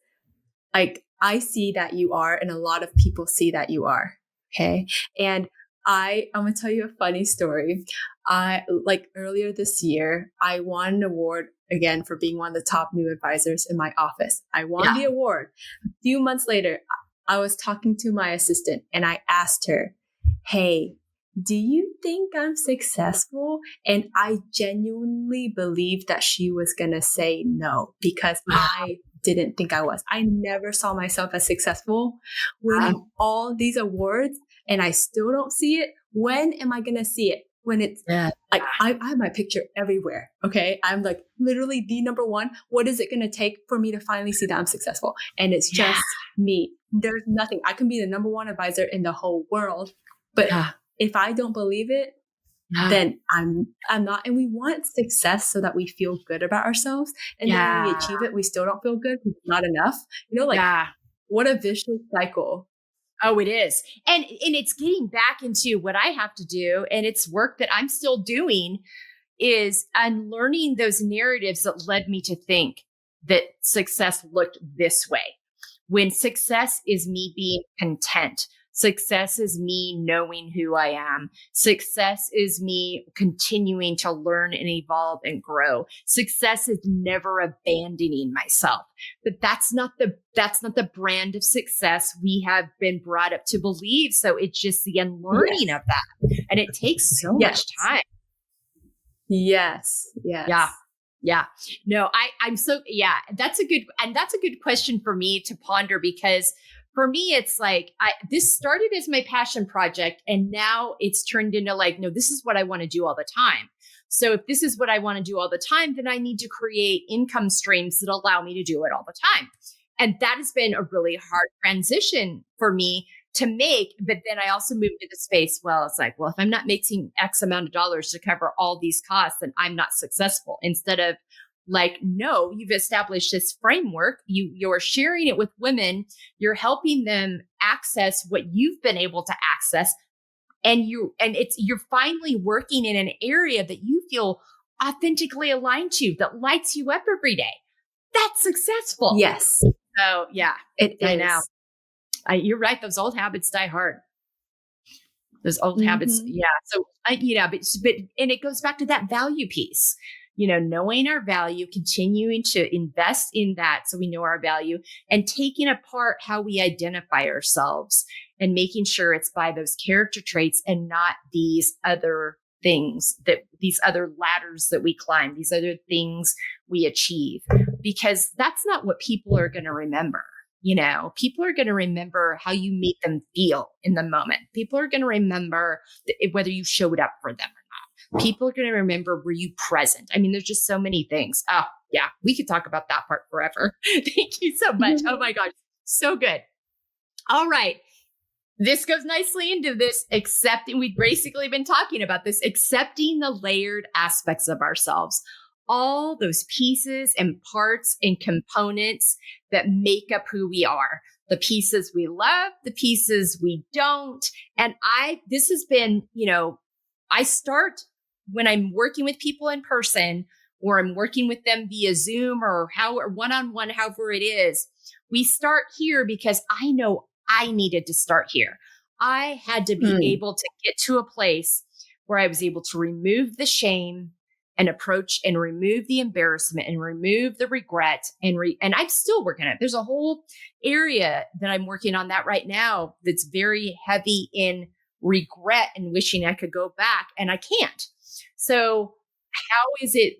like I see that you are, and a lot of people see that you are. Okay. And I'm going to tell you a funny story. Like earlier this year, I won an award again for being one of the top new advisors in my office. I won the award. A few months later, I was talking to my assistant and I asked her, hey, do you think I'm successful? And I genuinely believed that she was going to say no, because I didn't think I was. I never saw myself as successful. Winning all these awards, and I still don't see it. When am I going to see it? When it's like, I have my picture everywhere. Okay. I'm like literally the number one. What is it going to take for me to finally see that I'm successful? And it's just me. There's nothing. I can be the number one advisor in the whole world. But if I don't believe it, then I'm not. And we want success so that we feel good about ourselves. And then when we achieve it, we still don't feel good. It's not enough. What a vicious cycle. Oh, it is. And it's getting back into what I have to do. And it's work that I'm still doing, is unlearning those narratives that led me to think that success looked this way. When success is me being content, success is me knowing who I am. Success is me continuing to learn and evolve and grow. Success is never abandoning myself. But that's not the brand of success we have been brought up to believe. So it's just the unlearning of that. And it takes so much time. Yes. Yeah. No, I'm so, that's a good question for me to ponder, because for me, it's like, this started as my passion project, and now it's turned into like, no, this is what I want to do all the time. So if this is what I want to do all the time, then I need to create income streams that allow me to do it all the time. And that has been a really hard transition for me to make. But then I also moved into the space. Well, it's like, well, if I'm not making X amount of dollars to cover all these costs, then I'm not successful. Instead of like, no, you've established this framework. You're sharing it with women. You're helping them access what you've been able to access. And you're finally working in an area that you feel authentically aligned to, that lights you up every day. That's successful. Yes. So yeah, it is. I know. You're right. Those old habits die hard. Those old habits. Yeah. So but it goes back to that value piece, knowing our value, continuing to invest in that so we know our value, and taking apart how we identify ourselves and making sure it's by those character traits and not these other things, these other ladders that we climb, these other things we achieve, because that's not what people are going to remember. People are going to remember how you made them feel in the moment. People are going to remember whether you showed up for them or not. People are going to remember, were you present? I mean, there's just so many things. Oh, yeah, we could talk about that part forever. Thank you so much. Oh my gosh, so good. All right. This goes nicely into this accepting. We've basically been talking about this, accepting the layered aspects of ourselves. All those pieces and parts and components that make up who we are, the pieces we love, the pieces we don't. And this has been, I start when I'm working with people in person, or I'm working with them via Zoom or one-on-one, however it is. We start here because I know I needed to start here. I had to be able to get to a place where I was able to remove the shame and approach and remove the embarrassment and remove the regret and I'm still working on it. There's a whole area that I'm working on that right now that's very heavy in regret and wishing I could go back, and I can't. So how is it,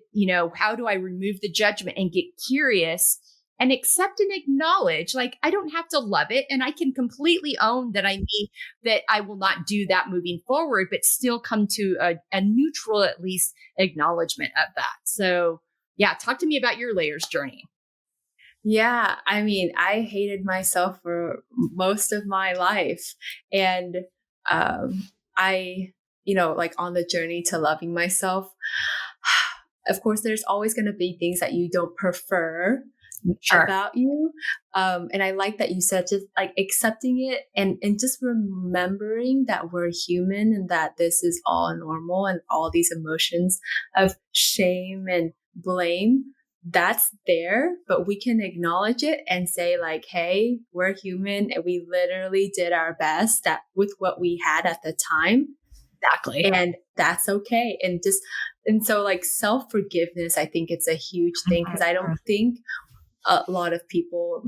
how do I remove the judgment and get curious and accept and acknowledge, like, I don't have to love it, and I can completely own that I will not do that moving forward, but still come to a neutral, at least, acknowledgement of that. So yeah, talk to me about your layers journey. Yeah. I mean, I hated myself for most of my life. And I, like on the journey to loving myself, of course, there's always going to be things that you don't prefer about you. And I like that you said just like accepting it and just remembering that we're human and that this is all normal, and all these emotions of shame and blame, that's there, but we can acknowledge it and say like, hey, we're human and we literally did our best with what we had at the time. Exactly. And that's okay. And so like self-forgiveness, I think it's a huge thing, because I don't think a lot of people,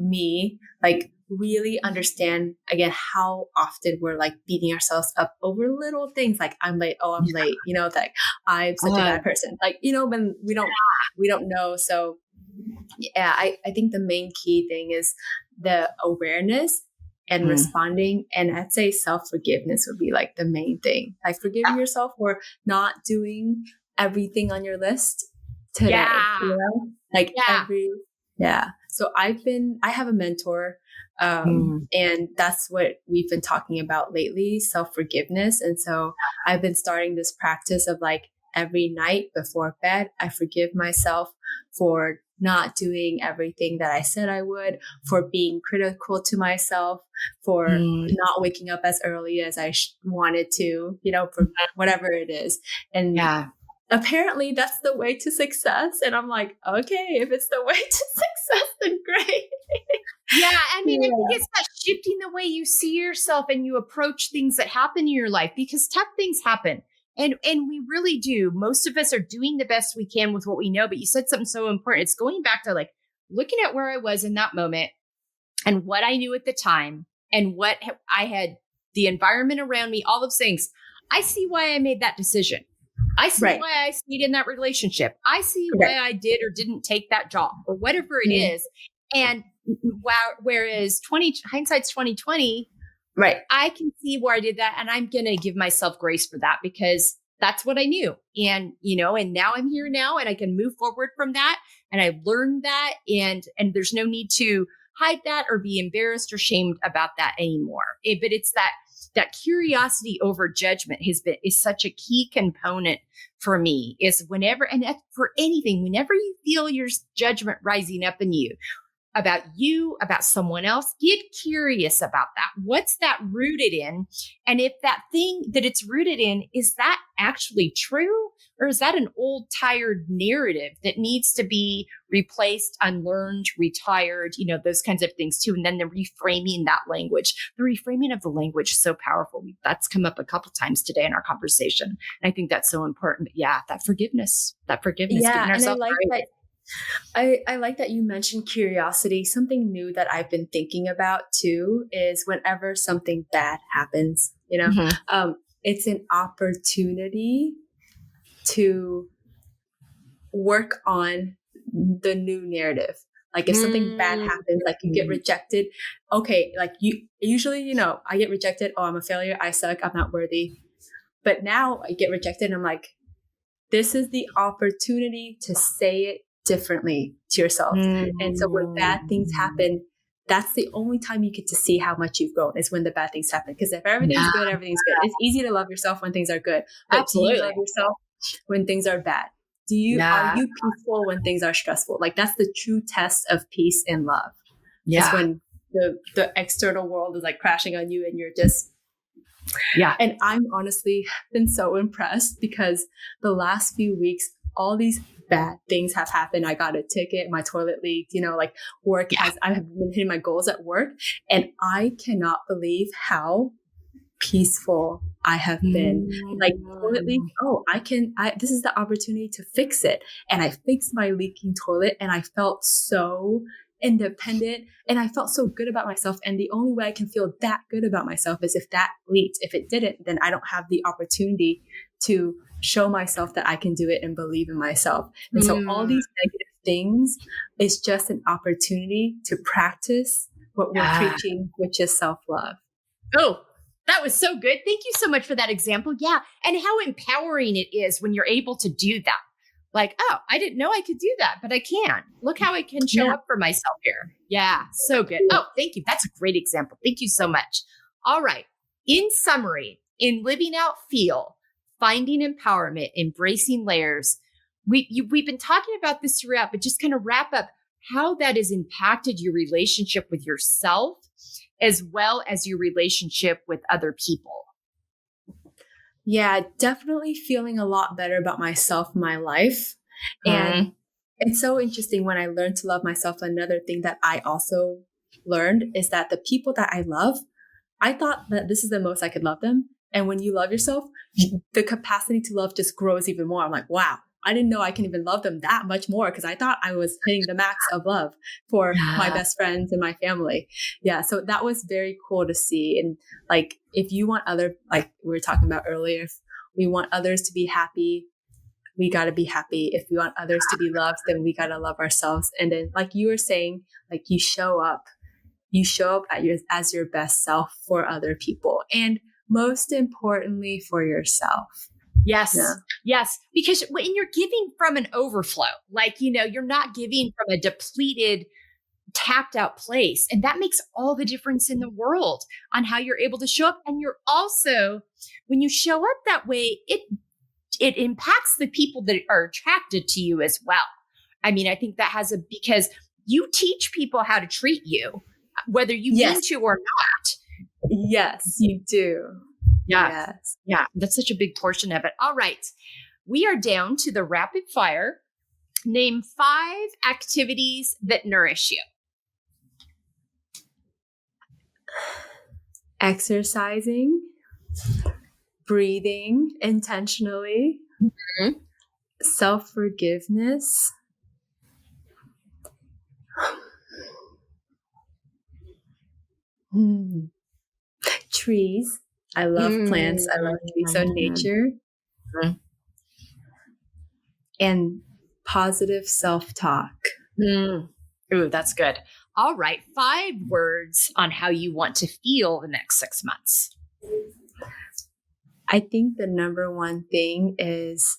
like really understand again how often we're like beating ourselves up over little things, like I'm late, I'm late, like I'm such a bad person, like when we don't know. So yeah, I think the main key thing is the awareness and responding, and I'd say self-forgiveness would be like the main thing, like forgiving yourself for not doing everything on your list today. So I have a mentor And that's what we've been talking about lately, self-forgiveness. And so I've been starting this practice of like every night before bed, I forgive myself for not doing everything that I said I would, for being critical to myself, for not waking up as early as I wanted to, for whatever it is. And apparently that's the way to success. And I'm like, okay, if it's the way to success, then great. Yeah. I mean, I think it's about shifting the way you see yourself and you approach things that happen in your life, because tough things happen. And we really do. Most of us are doing the best we can with what we know. But you said something so important. It's going back to like looking at where I was in that moment and what I knew at the time and what I had, the environment around me, all those things. I see why I made that decision. I see why I stayed in that relationship. I see why I did or didn't take that job or whatever it is. And whereas hindsight's 2020, right? I can see where I did that, and I'm going to give myself grace for that because that's what I knew. And and now I'm here now, and I can move forward from that. And I learned that, and there's no need to hide that or be embarrassed or shamed about that anymore. But it's that curiosity over judgment is such a key component for me. Is whenever, and for anything, whenever you feel your judgment rising up in you, about someone else, get curious about that. What's that rooted in? And if that thing that it's rooted in, is that actually true? Or is that an old, tired narrative that needs to be replaced, unlearned, retired, those kinds of things too. And then the reframing that language, the reframing of the language is so powerful. That's come up a couple times today in our conversation. And I think that's so important. But yeah, that forgiveness. Yeah, and I like that you mentioned curiosity. Something new that I've been thinking about too is whenever something bad happens, it's an opportunity to work on the new narrative. Like if something bad happens, like you get rejected, okay, like you usually, I get rejected. Oh, I'm a failure. I suck. I'm not worthy. But now I get rejected and I'm like, this is the opportunity to say it differently to yourself. And so when bad things happen, that's the only time you get to see how much you've grown, is when the bad things happen. Because if everything's good, everything's good. It's easy to love yourself when things are good. But do you love yourself when things are bad? Are you peaceful when things are stressful? Like that's the true test of peace and love. It's when the external world is like crashing on you and you're just And I'm honestly been so impressed because the last few weeks, all these bad things have happened. I got a ticket, my toilet leaked, like work I have been hitting my goals at work. And I cannot believe how peaceful I have been. Like toilet leak, this is the opportunity to fix it. And I fixed my leaking toilet and I felt so independent and I felt so good about myself. And the only way I can feel that good about myself is if that leaked. If it didn't, then I don't have the opportunity to show myself that I can do it and believe in myself. And so all these negative things is just an opportunity to practice what we're preaching, which is self-love. Oh, that was so good. Thank you so much for that example. Yeah. And how empowering it is when you're able to do that. Like, oh, I didn't know I could do that, but I can. Look how I can show up for myself here. Yeah. So good. Oh, thank you. That's a great example. Thank you so much. All right. In summary, in living out F.E.E.L, finding empowerment, embracing layers. We've been talking about this throughout, but just kind of wrap up how that has impacted your relationship with yourself as well as your relationship with other people. Yeah, definitely feeling a lot better about myself, my life. And it's so interesting when I learned to love myself. Another thing that I also learned is that the people that I love, I thought that this is the most I could love them. And when you love yourself, the capacity to love just grows even more. I'm like, wow, I didn't know I can even love them that much more because I thought I was hitting the max of love for my best friends and my family. Yeah. So that was very cool to see. And like, if you want like we were talking about earlier, if we want others to be happy, we got to be happy. If we want others to be loved, then we got to love ourselves. And then like you were saying, like you show up as your best self for other people. And most importantly, for yourself. Yes. Yeah. Yes. Because when you're giving from an overflow, like, you're not giving from a depleted tapped out place. And that makes all the difference in the world on how you're able to show up. And you're also, when you show up that way, it impacts the people that are attracted to you as well. I mean, I think that because you teach people how to treat you, whether you mean to or not. Yes, you do. Yeah. Yes. Yeah. That's such a big portion of it. All right. We are down to the rapid fire. Name 5 activities that nourish you. Exercising, breathing intentionally, self-forgiveness, trees. I love plants. I love trees. So nature and positive self-talk. Ooh, that's good. All right. 5 words on how you want to feel the next 6 months. I think the number one thing is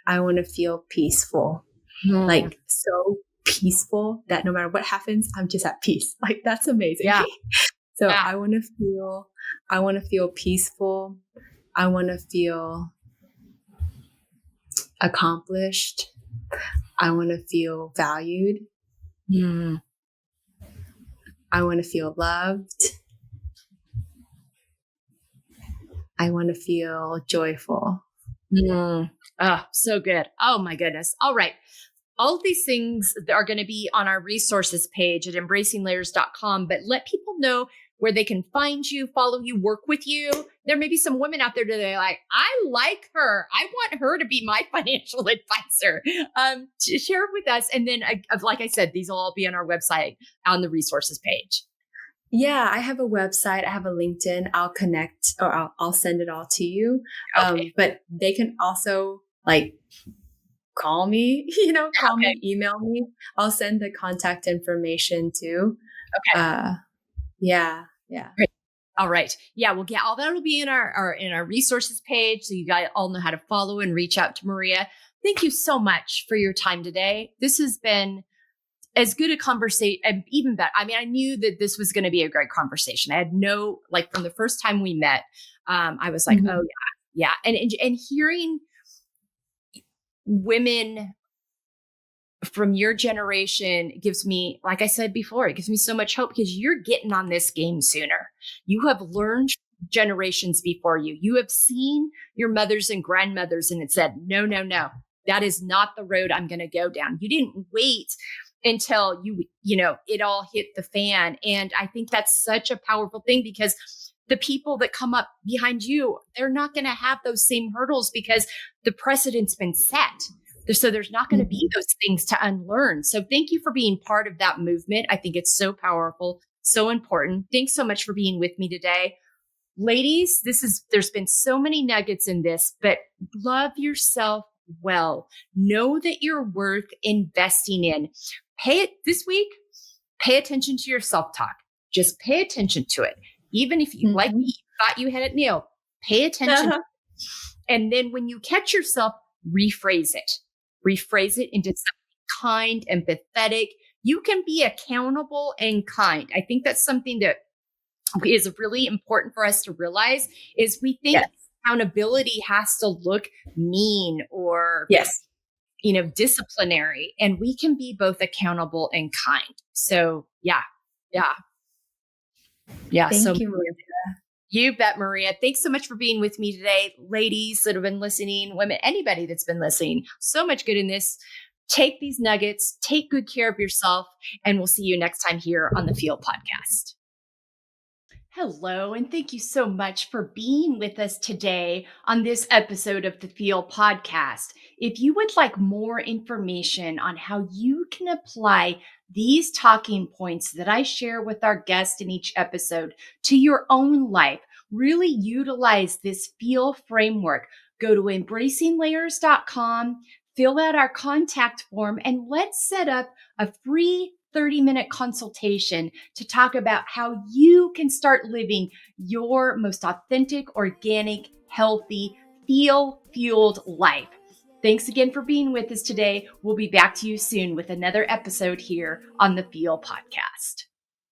I want to feel peaceful. Like so peaceful that no matter what happens, I'm just at peace. Like that's amazing. Yeah. So I want to feel peaceful. I want to feel accomplished. I want to feel valued. I want to feel loved. I want to feel joyful. Oh, so good. Oh my goodness. All right. All of these things are going to be on our resources page at embracinglayers.com, but let people know where they can find you, follow you, work with you. There may be some women out there today like, I like her. I want her to be my financial advisor. Share it with us. And then, like I said, these will all be on our website on the resources page. Yeah, I have a website. I have a LinkedIn. I'll connect or I'll send it all to you. Okay. But they can also like call me, me, email me. I'll send the contact information too. Okay. Yeah. Great. All right. Yeah, we'll get all that will be in our resources page. So you guys all know how to follow and reach out to Maria. Thank you so much for your time today. This has been as good a conversation, and even better. I mean, I knew that this was going to be a great conversation. I had from the first time we met, I was like, oh yeah. And hearing women from your generation gives me, like I said before, it gives me so much hope because you're getting on this game sooner. You have learned generations before you. You have seen your mothers and grandmothers and it said, no, that is not the road I'm going to go down. You didn't wait until it all hit the fan. And I think that's such a powerful thing because the people that come up behind you, they're not going to have those same hurdles because the precedent's been set. So there's not going to be those things to unlearn. So thank you for being part of that movement. I think it's so powerful, so important. Thanks so much for being with me today. Ladies, there's been so many nuggets in this, but love yourself well. Know that you're worth investing in. This week, pay attention to your self-talk. Just pay attention to it. Even if you, like me, thought you had it nailed, pay attention. And then when you catch yourself, rephrase it. Rephrase it into something kind, empathetic. You can be accountable and kind. I think that's something that is really important for us to realize is we think accountability has to look mean or disciplinary, and we can be both accountable and kind. So yeah. Thank you, Maria. You bet, Maria. Thanks so much for being with me today. Ladies that have been listening, women, anybody that's been listening, so much good in this. Take these nuggets, take good care of yourself, and we'll see you next time here on the F.E.E.L Podcast. Hello, and thank you so much for being with us today on this episode of the F.E.E.L Podcast. If you would like more information on how you can apply these talking points that I share with our guests in each episode to your own life, really utilize this F.E.E.L framework, go to embracinglayers.com, fill out our contact form, and let's set up a free 30-minute consultation to talk about how you can start living your most authentic, organic, healthy, F.E.E.L fueled life. Thanks again for being with us today. We'll be back to you soon with another episode here on the F.E.E.L Podcast.